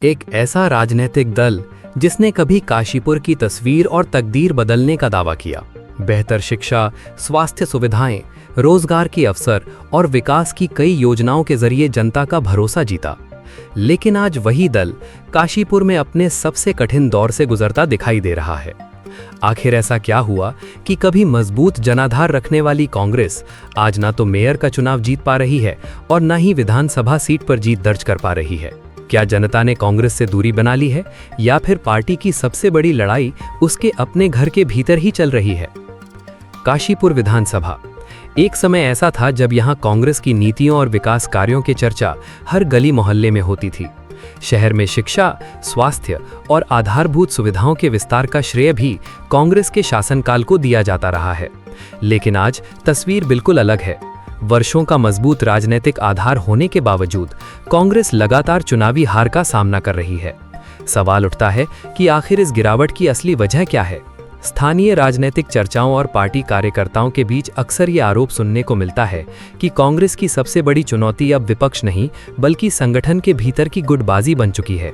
एक ऐसा राजनीतिक दल जिसने कभी काशीपुर की तस्वीर और तकदीर बदलने का दावा किया। बेहतर शिक्षा, स्वास्थ्य सुविधाएं, रोजगार के अवसर और विकास की कई योजनाओं के जरिए जनता का भरोसा जीता। लेकिन आज वही दल काशीपुर में अपने सबसे कठिन दौर से गुजरता दिखाई दे रहा है। आखिर ऐसा क्या हुआ कि कभी मजबूत जनाधार रखने वाली कांग्रेस आज ना तो मेयर का चुनाव जीत पा रही है और न ही विधानसभा सीट पर जीत दर्ज कर पा रही है? क्या जनता ने कांग्रेस से दूरी बना ली है या फिर पार्टी की सबसे बड़ी लड़ाई उसके अपने घर के भीतर ही चल रही है? काशीपुर विधानसभा एक समय ऐसा था जब यहां कांग्रेस की नीतियों और विकास कार्यों की चर्चा हर गली मोहल्ले में होती थी। शहर में शिक्षा, स्वास्थ्य और आधारभूत सुविधाओं के विस्तार का श्रेय भी कांग्रेस के शासनकाल को दिया जाता रहा है। लेकिन आज तस्वीर बिल्कुल अलग है। वर्षों का मजबूत राजनीतिक आधार होने के बावजूद कांग्रेस लगातार चुनावी हार का सामना कर रही है। सवाल उठता है कि आखिर इस गिरावट की असली वजह क्या है? स्थानीय राजनीतिक चर्चाओं और पार्टी कार्यकर्ताओं के बीच अक्सर ये आरोप सुनने को मिलता है कि कांग्रेस की सबसे बड़ी चुनौती अब विपक्ष नहीं बल्कि संगठन के भीतर की गुटबाजी बन चुकी है।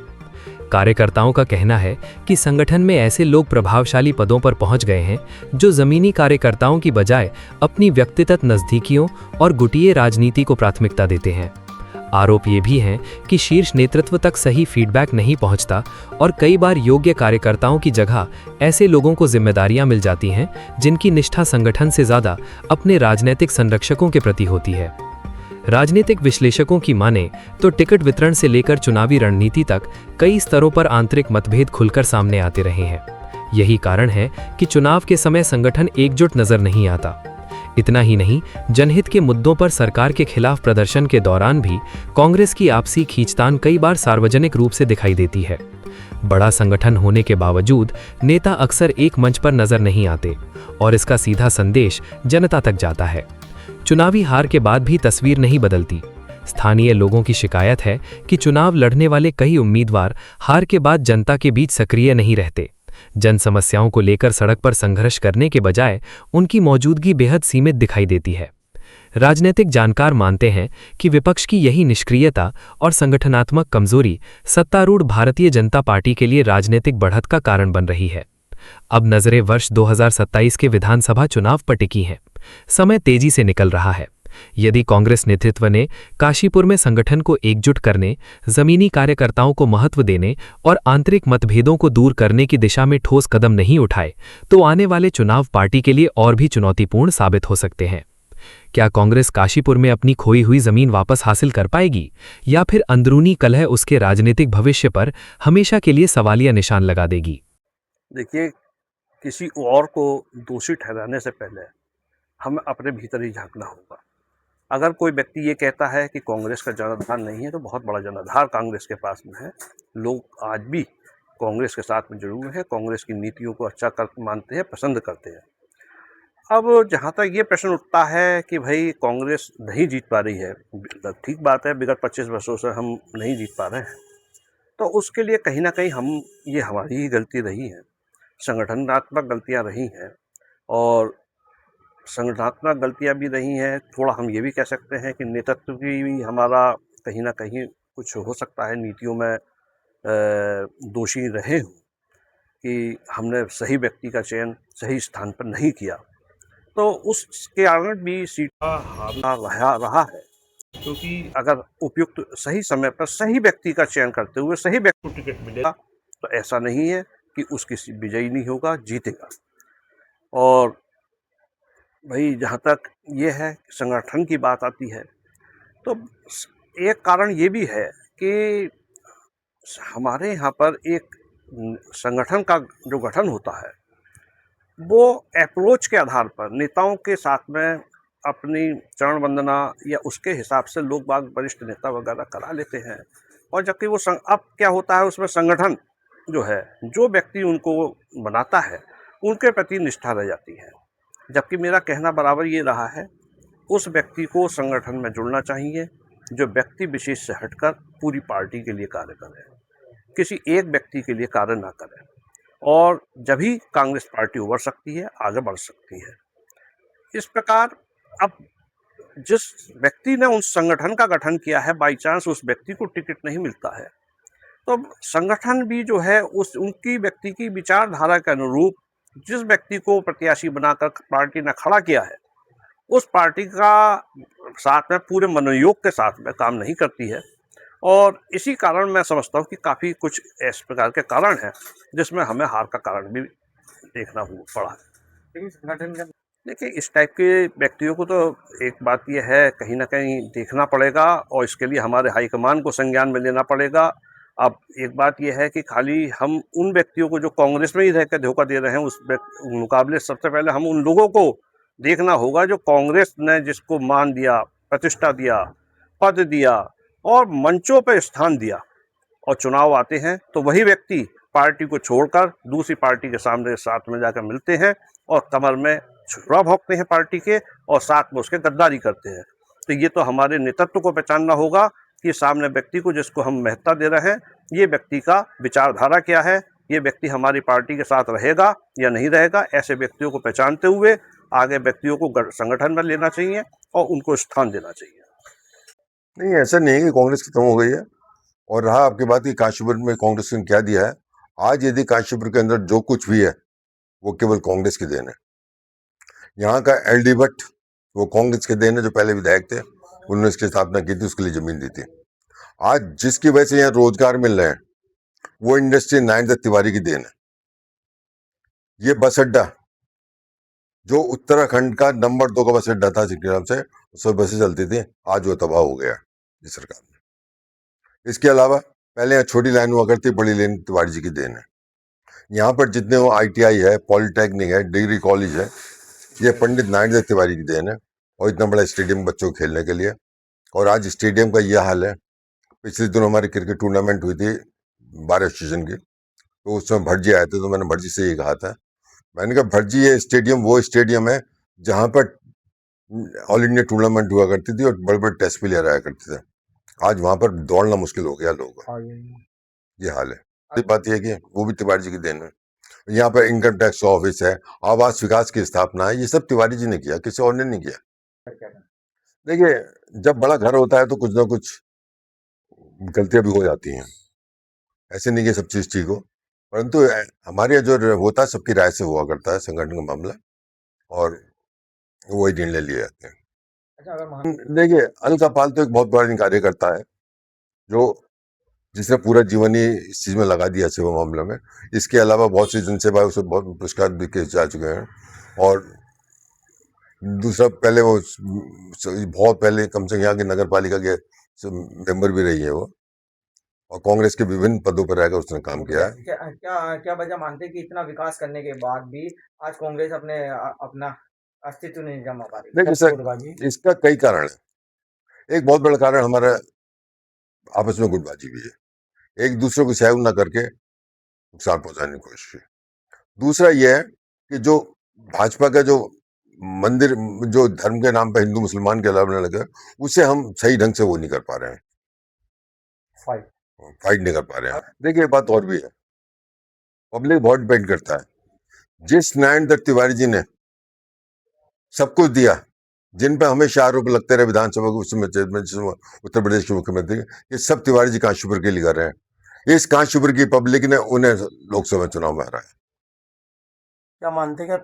कार्यकर्ताओं का कहना है कि संगठन में ऐसे लोग प्रभावशाली पदों पर पहुंच गए हैं जो जमीनी कार्यकर्ताओं की बजाय अपनी व्यक्तिगत नजदीकियों और गुटिये राजनीति को प्राथमिकता देते हैं। आरोप ये भी हैं कि शीर्ष नेतृत्व तक सही फीडबैक नहीं पहुंचता और कई बार योग्य कार्यकर्ताओं की जगह ऐसे लोगों को जिम्मेदारियां मिल जाती हैं जिनकी निष्ठा संगठन से ज्यादा अपने राजनीतिक संरक्षकों के प्रति होती है। राजनीतिक विश्लेषकों की माने तो टिकट वितरण से लेकर चुनावी रणनीति तक कई स्तरों पर आंतरिक मतभेद खुलकर सामने आते रहे हैं। यही कारण है कि चुनाव के समय संगठन एकजुट नजर नहीं आता। इतना ही नहीं, जनहित के मुद्दों पर सरकार के खिलाफ प्रदर्शन के दौरान भी कांग्रेस की आपसी खींचतान कई बार सार्वजनिक रूप से दिखाई देती है। बड़ा संगठन होने के बावजूद नेता अक्सर एक मंच पर नजर नहीं आते और इसका सीधा संदेश जनता तक जाता है। चुनावी हार के बाद भी तस्वीर नहीं बदलती। स्थानीय लोगों की शिकायत है कि चुनाव लड़ने वाले कई उम्मीदवार हार के बाद जनता के बीच सक्रिय नहीं रहते। जन समस्याओं को लेकर सड़क पर संघर्ष करने के बजाय उनकी मौजूदगी बेहद सीमित दिखाई देती है। राजनीतिक जानकार मानते हैं कि विपक्ष की यही निष्क्रियता और संगठनात्मक कमजोरी सत्तारूढ़ भारतीय जनता पार्टी के लिए राजनीतिक बढ़त का कारण बन रही है। अब नजरें वर्ष 2027 के विधानसभा चुनाव पर टिकी हैं। समय तेजी से निकल रहा है। यदि कांग्रेस नेतृत्व ने काशीपुर में संगठन को एकजुट करने, जमीनी कार्यकर्ताओं को महत्व देने और आंतरिक मतभेदों को दूर करने की दिशा में ठोस कदम नहीं उठाए, तो आने वाले चुनाव पार्टी के लिए और भी चुनौतीपूर्ण साबित हो सकते हैं। क्या कांग्रेस काशीपुर में अपनी खोई हुई जमीन वापस हासिल कर पाएगी या फिर अंदरूनी कलह उसके राजनीतिक भविष्य पर हमेशा के लिए सवालिया निशान लगा देगी? देखिए, किसी और को दोषी ठहराने से पहले हमें अपने भीतर ही झांकना होगा। अगर कोई व्यक्ति ये कहता है कि कांग्रेस का जनाधार नहीं है, तो बहुत बड़ा जनाधार कांग्रेस के पास में है। लोग आज भी कांग्रेस के साथ में जुड़े हुए हैं, कांग्रेस की नीतियों को अच्छा मानते हैं, पसंद करते हैं। अब जहाँ तक ये प्रश्न उठता है कि भाई कांग्रेस नहीं जीत पा रही है, ठीक बात है, विगत 25 वर्षों से हम नहीं जीत पा रहे हैं, तो उसके लिए कहीं ना कहीं ये हमारी ही गलती रही है, संगठनात्मक गलतियाँ रही हैं। और संगठनात्मक गलतियाँ भी रही हैं, थोड़ा हम ये भी कह सकते हैं कि नेतृत्व की भी हमारा कहीं न कहीं कुछ हो सकता है, नीतियों में दोषी रहे हों कि हमने सही व्यक्ति का चयन सही स्थान पर नहीं किया। तो उसके कारण भी सीट का हारना रहा है, क्योंकि अगर उपयुक्त सही समय पर सही व्यक्ति का चयन करते हुए सही व्यक्ति को टिकट मिलेगा, तो ऐसा नहीं है कि उसकी विजयी नहीं होगा, जीतेगा। और भाई जहाँ तक ये है संगठन की बात आती है, तो एक कारण ये भी है कि हमारे यहाँ पर एक संगठन का जो गठन होता है, वो अप्रोच के आधार पर नेताओं के साथ में अपनी चरण वंदना या उसके हिसाब से लोग बाग वरिष्ठ नेता वगैरह करा लेते हैं। और जबकि वो अब क्या होता है, उसमें संगठन जो है, जो व्यक्ति उनको बनाता है, उनके प्रति निष्ठा रह जाती है। जबकि मेरा कहना बराबर ये रहा है, उस व्यक्ति को संगठन में जुड़ना चाहिए जो व्यक्ति विशेष से हटकर पूरी पार्टी के लिए कार्य करे, किसी एक व्यक्ति के लिए कार्य ना करे। और जब ही कांग्रेस पार्टी उभर सकती है, आगे बढ़ सकती है। इस प्रकार अब जिस व्यक्ति ने उस संगठन का गठन किया है, बाई चांस उस व्यक्ति को टिकट नहीं मिलता है, तो संगठन भी जो है उस उनकी व्यक्ति की विचारधारा के अनुरूप जिस व्यक्ति को प्रत्याशी बनाकर पार्टी ने खड़ा किया है उस पार्टी का साथ में पूरे मनोयोग के साथ में काम नहीं करती है। और इसी कारण मैं समझता हूँ कि काफ़ी कुछ इस प्रकार के कारण हैं जिसमें हमें हार का कारण भी देखना पड़ा है। लेकिन संगठन का देखिए, इस टाइप के व्यक्तियों को तो एक बात यह है कहीं ना कहीं देखना पड़ेगा और इसके लिए हमारे हाईकमान को संज्ञान में लेना पड़ेगा। अब एक बात यह है कि खाली हम उन व्यक्तियों को जो कांग्रेस में ही रहकर धोखा दे रहे हैं उस मुकाबले सबसे पहले हम उन लोगों को देखना होगा जो कांग्रेस ने जिसको मान दिया, प्रतिष्ठा दिया, पद दिया और मंचों पर स्थान दिया और चुनाव आते हैं तो वही व्यक्ति पार्टी को छोड़कर दूसरी पार्टी के सामने साथ में जाकर मिलते हैं और कमर में छुरा भोंकते हैं पार्टी के और साथ में उसके गद्दारी करते हैं। तो ये तो हमारे नेतृत्व को पहचानना होगा कि सामने व्यक्ति को जिसको हम महत्ता दे रहे हैं ये व्यक्ति का विचारधारा क्या है, ये व्यक्ति हमारी पार्टी के साथ रहेगा या नहीं रहेगा। ऐसे व्यक्तियों को पहचानते हुए आगे व्यक्तियों को संगठन में लेना चाहिए और उनको स्थान देना चाहिए। नहीं, ऐसा नहीं है कि कांग्रेस खत्म हो गई है। और रहा आपकी बात कि काशीपुर में कांग्रेस ने क्या दिया है, आज यदि काशीपुर के अंदर जो कुछ भी है वो केवल कांग्रेस की देन है। यहाँ का एलडी भट्ट वो कांग्रेस के देन है, जो पहले विधायक थे उन्होंने इसकी स्थापना की थी, उसके लिए जमीन दी थी। आज जिसकी वजह से यहाँ रोजगार मिल रहे हैं वो इंडस्ट्री नारायण दत्त तिवारी की देन है। ये बस अड्डा जो उत्तराखंड का नंबर 2 का बस अड्डा था सिक्किम से, उसमें बसें चलती थी, आज वो तबाह हो गया इस सरकार में। इसके अलावा पहले यहाँ छोटी लाइन हुआ करती, बड़ी लाइन तिवारी जी की देन है। यहाँ पर जितने वो ITI है, पॉलिटेक्निक है, डिग्री कॉलेज है, ये पंडित नारायण दत्त तिवारी की देन है। और इतना बड़ा स्टेडियम बच्चों को खेलने के लिए, और आज स्टेडियम का यह हाल है। पिछले दिनों हमारी क्रिकेट टूर्नामेंट हुई थी 12 स्टेशन की, तो उसमें भटजी आए थे, तो मैंने भटजी से ये कहा था, मैंने कहा भटजी ये स्टेडियम वो स्टेडियम है जहां पर ऑल इंडिया टूर्नामेंट हुआ करती थी और बड़े बड़े टेस्ट प्लेयर आया करते थे। आज वहां पर दौड़ना मुश्किल हो गया लोगों को, ये हाल है। बात यह है कि वो भी तिवारी जी की देन है। यहाँ पर इनकम टैक्स ऑफिस है, आवास विकास की स्थापना है, ये सब तिवारी जी ने किया, किसी और ने नहीं किया। देखिए, जब बड़ा घर होता है तो कुछ ना कुछ गलतियां भी हो जाती हैं, ऐसे नहीं कि सब चीज ठीक हो, परंतु हमारे यहाँ जो होता है सबकी राय से हुआ करता है संगठन का मामला, और वही निर्णय लिए जाते हैं। देखिए, अलका पाल तो एक बहुत बड़ा कार्य करता है जो जिसने पूरा जीवन ही इस चीज में लगा दिया सेवा मामले में। इसके अलावा बहुत सी जनसेवा उसे बहुत पुरस्कार भी किए जा चुके हैं। और दूसरा, पहले वो बहुत पहले कम से कम यहाँ की नगर पालिका के मेंबर भी रही है वो, और कांग्रेस के विभिन्न पदों पर रहकर उसने काम किया है। क्या वजह मानते हैं कि इतना विकास करने के बाद भी आज कांग्रेस अपना अस्तित्व नहीं जमा पा रही? देखिए सर, इसका कई कारण है। एक बहुत बड़ा कारण हमारा आपस में गुटबाजी भी है, एक दूसरे को सहयोग न करके नुकसान पहुंचाने की कोशिश की। दूसरा यह है कि जो भाजपा का जो मंदिर, जो धर्म के नाम पर हिंदू मुसलमान के अलग लगे, उसे हम सही ढंग से वो नहीं कर पा रहे हैं, फाइट नहीं कर पा रहे हैं। देखिए, बात और भी है, पब्लिक बहुत डिपेंड करता है। जिस नारायण दत्त तिवारी जी ने सब कुछ दिया, जिन पर हमेशा आरोप लगते रहे विधानसभा के उत्तर प्रदेश के मुख्यमंत्री, ये सब तिवारी जी काशीपुर के लिए कर रहे हैं। इस काशीपुर की पब्लिक ने उन्हें लोकसभा चुनाव में हराया। क्या मानते हैं